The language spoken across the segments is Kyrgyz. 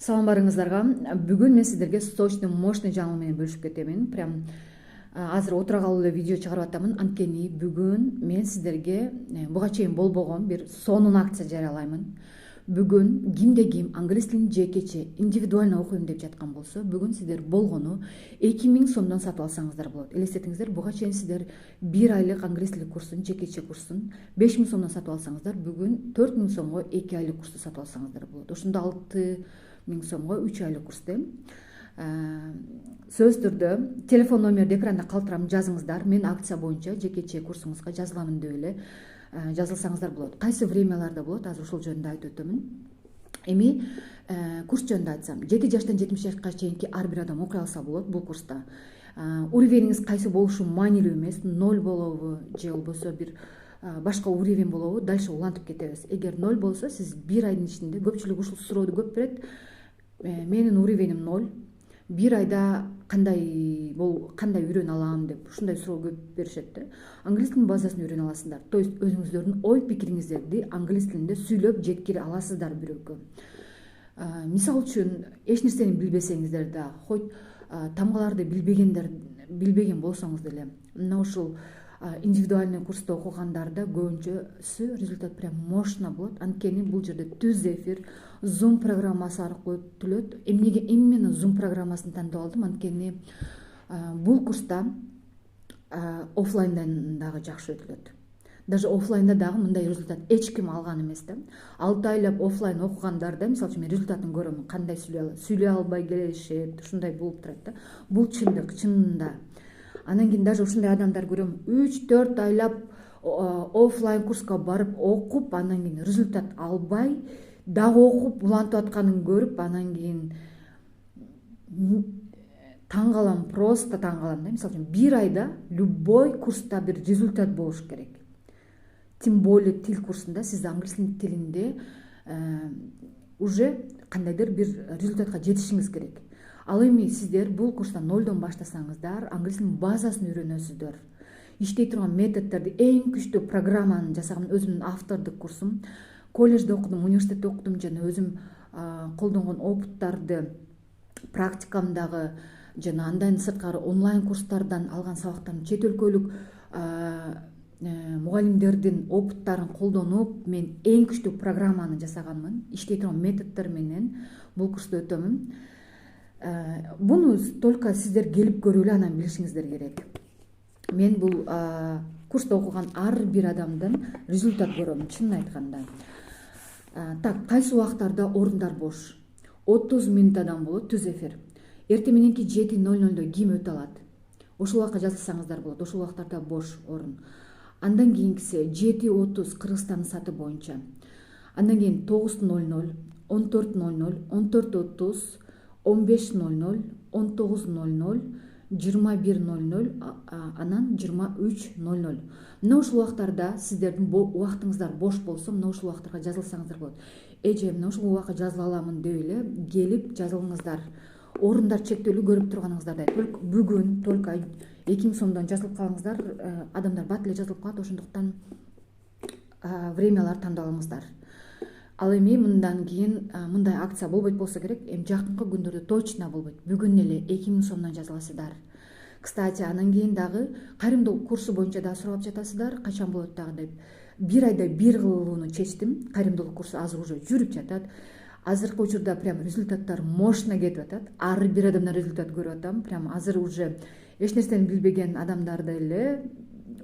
Салам барыңыздарга. Бүгүн мен сиздерге сочный, мощный жаңылык менен бөлүшүп кетемин. Прям азыр отура калып эле видео чыгарып атамын. Анткени бүгүн мен сиздерге буга чейин болбогон бир сонун акция жарыялаймын. Бүгүн кимде ким англис тилин жекече, индивидуально окуйм деп жаткан болсо, бүгүн сиздер болгону 2000 сомдон сатып алсаңыздар болот. Элестетиңиздер, буга чейин сиздер 1 айлык англис тили курсун, жекече курсун 5000 сомдон сатып алсаңыздар, бүгүн 4000 сомго 2 айлык курсту сатып алсаңыздар болот. Ошондо 6000 сомго 3 айлык курс дейм. Сөз түрдө телефон номерди экранда калтырам, жазыңыздар. Мен акция боюнча жекече курсуңузга жазыламын деп эле жазылсаңыздар болот. Кайсы времяларда болот, азыр ошол жөнүндө айтып өтөмүн. Эми курс жөнүндө айтсам, 7 жаштан 70 жашка чейинки ар бир адам окуй алса болот бул курста. Уровениңиз кайсы болушу маанилүү эмес, 0 болобу же болбосо бир башка уровень болобу, дальше улантып кетебиз. Эгер 0 болсо, сиз 1 айдын ичинде, көпчүлүк ушул сурооду көп берет. Менин уровеним 0. 1 айда кандай үйрөнө алам деп ушундай суроо көп беришет да. Англис тилинин базасын үйрөнө аласыздар. То есть өзүңүздөрдүн ой пикириңиздерди англис тилинде сүйлөп жеткире аласыздар бирөөгө. Мисал үчүн эч нерсени билбесеңиздер да, хоть тамгаларды билбеген болсоңуз деле, мына ушул индивидуальный курста окугандарда көбүнчөсү результат прям мощно болот. Анткени бул жерде түз эфир, Zoom программасы аркылуу өтүлөт. Эмнеге именно Zoom программасын тандап алдым? Анткени бул курста офлайндан дагы жакшы өтүлөт. Даже офлайнда дагы мындай результат эч ким алган эмес да. 6 айлап офлайн окугандарда, мисалы үчүн, мен результатын көрөм, кандай сүйлөй албай келишет, ушундай болуп турат да. Бул чындык, чынында. Анан кийин даже ушундай адамдар көрөм, 3-4 айлап офлайн курска барып окуп, анан кийин результат албай, дагы окуп, улантып атканын көрүп, анан кийин таң калам, просто таң калам да. Мисалы үчүн, 1 айда любой курста бир результат болуш керек. Тем более тил курсунда сиз англис тилинде уже кандайдыр бир результатка жетишиңиз керек. Ал эми сиздер бул курста 0дон баштасаңыздар, англис тилинин базасын үйрөнөсүздөр. Иштей турган методдорду, эң күчтүү программаны жасаган өзүмдүн автордук курсум. Колледжде окудум, университетте окудум жана өзүм колдонгон опыттарды практикамдагы жана андан сырткары онлайн курстардан алган сабактарым, чет өлкөлүк мугалимдердин опыттарын колдонуп, мен эң күчтүү программаны жасаганмын. Иштей турган методдор менен бул курсту өтөмүн. Буну только сиздер келип көрүп эле анан билишиңиздер керек. Мен бул курста окуган ар бир адамдан результат көрөм, чынын айтканда. Так, кайсы убактарда орундар бош? 30 минутадан болот түз эфир. Эртең мененки 7:00 ким өтө алат? Ошол убакка жазылсаңыздар болот. Ошол убактарда бош орун. Андан кийинкиси 7:30 Кыргызстандын сааты боюнча. Андан кийин 9:00, 14:00, 14:30, 15:00, 19:00, 21:00, анан 23:00. Мына ушул убактарда сиздердин убактыңыздар бош болсо, мына ушул убактарга жазылсаңыздар болот. Эже, мына ушул убакка жазыла аламын деп эле келип жазылыңыздар. Орундар чектелүү, көрүп турганыңыздардай. Бүгүн только 2000 сомдон жазылып калыңыздар, адамдар бат эле жазылып калат, ошондуктан времялар тандап алыңыздар. Ал эми мындан кийин мындай акция болбойт болсо керек. Эми жакынкы күндөрдө точно болбойт. Бүгүн эле 2000 сомдон жазыласыздар. Кстати, анан кийин дагы кайрымдуулук курсу боюнча дагы сурап жатасыздар, качан болот дагы деп. 1 айда бир кылууну чечтим. Кайрымдуулук курсу азыр уже жүрүп жатат. Азыркы учурда прям результаттар мощно кетип атат. Ар бир адамдан результат көрүп атам. Прям азыр уже эч нерсени билбеген адамдар деле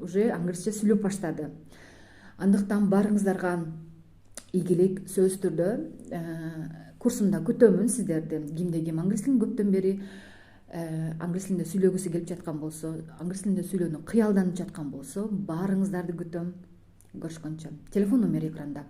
уже англисче сүйлөп баштады. Андыктан барыңыздарга ийгилик. Сөз түрдө курсумда күтөмүн сиздерди. Кимде ким англис тилин көптөн бери англис тилинде сүйлөгүсү келип жаткан болсо, англис тилинде сүйлөөнү кыялданып жаткан болсо, баарыңыздарды күтөм. Көрүшкөнчө. Телефон номери экранда.